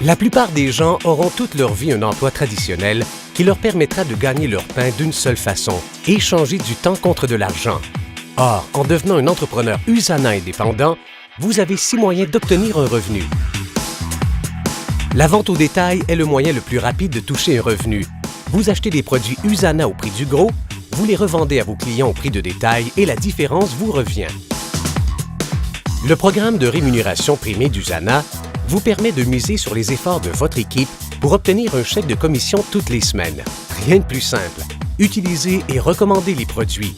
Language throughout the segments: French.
La plupart des gens auront toute leur vie un emploi traditionnel qui leur permettra de gagner leur pain d'une seule façon, échanger du temps contre de l'argent. Or, en devenant un entrepreneur USANA indépendant, vous avez 6 moyens d'obtenir un revenu. La vente au détail est le moyen le plus rapide de toucher un revenu. Vous achetez des produits USANA au prix du gros, vous les revendez à vos clients au prix de détail et la différence vous revient. Le programme de rémunération primée d'USANA vous permet de miser sur les efforts de votre équipe pour obtenir un chèque de commission toutes les semaines. Rien de plus simple. Utilisez et recommandez les produits.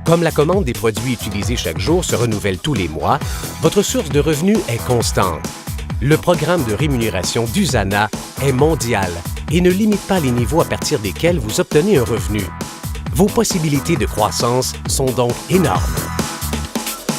Comme la commande des produits utilisés chaque jour se renouvelle tous les mois, votre source de revenus est constante. Le programme de rémunération d'USANA est mondial et ne limite pas les niveaux à partir desquels vous obtenez un revenu. Vos possibilités de croissance sont donc énormes.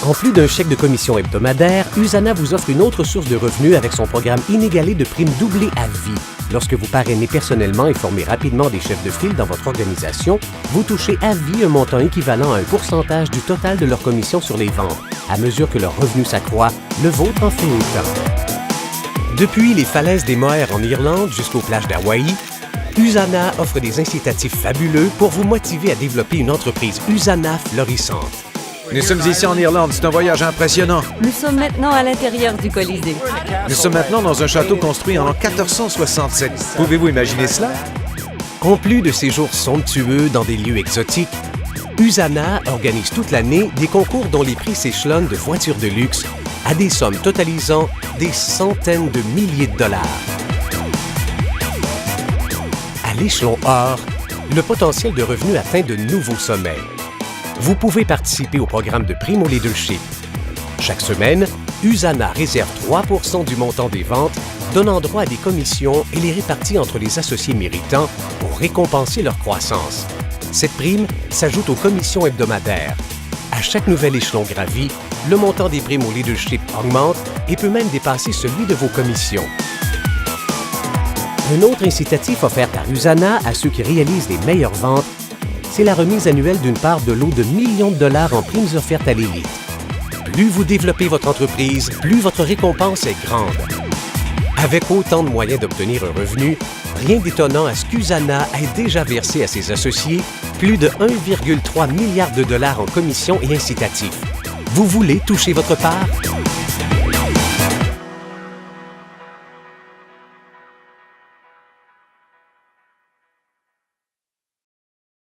En plus d'un chèque de commission hebdomadaire, USANA vous offre une autre source de revenus avec son programme inégalé de primes doublées à vie. Lorsque vous parrainez personnellement et formez rapidement des chefs de file dans votre organisation, vous touchez à vie un montant équivalent à un pourcentage du total de leur commission sur les ventes. À mesure que leur revenu s'accroît, le vôtre en fait autant. Depuis les falaises des Moher en Irlande jusqu'aux plages d'Hawaï, USANA offre des incitatifs fabuleux pour vous motiver à développer une entreprise USANA florissante. Nous sommes ici en Irlande, c'est un voyage impressionnant. Nous sommes maintenant à l'intérieur du Colisée. Nous sommes maintenant dans un château construit en 1467. Pouvez-vous imaginer cela? En plus de séjours somptueux dans des lieux exotiques, USANA organise toute l'année des concours dont les prix s'échelonnent de voitures de luxe à des sommes totalisant des centaines de milliers de dollars. À l'échelon or, le potentiel de revenus atteint de nouveaux sommets. Vous pouvez participer au programme de Primo Leadership. Chaque semaine, USANA réserve 3 % du montant des ventes, donnant droit à des commissions et les répartit entre les associés méritants pour récompenser leur croissance. Cette prime s'ajoute aux commissions hebdomadaires. À chaque nouvel échelon gravi, le montant des primes au leadership augmente et peut même dépasser celui de vos commissions. Un autre incitatif offert par USANA à ceux qui réalisent les meilleures ventes, c'est la remise annuelle d'une part de lot de millions de dollars en primes offertes à l'élite. Plus vous développez votre entreprise, plus votre récompense est grande. Avec autant de moyens d'obtenir un revenu, rien d'étonnant à ce qu'USANA ait déjà versé à ses associés plus de 1,3 milliard de dollars en commissions et incitatifs. Vous voulez toucher votre part?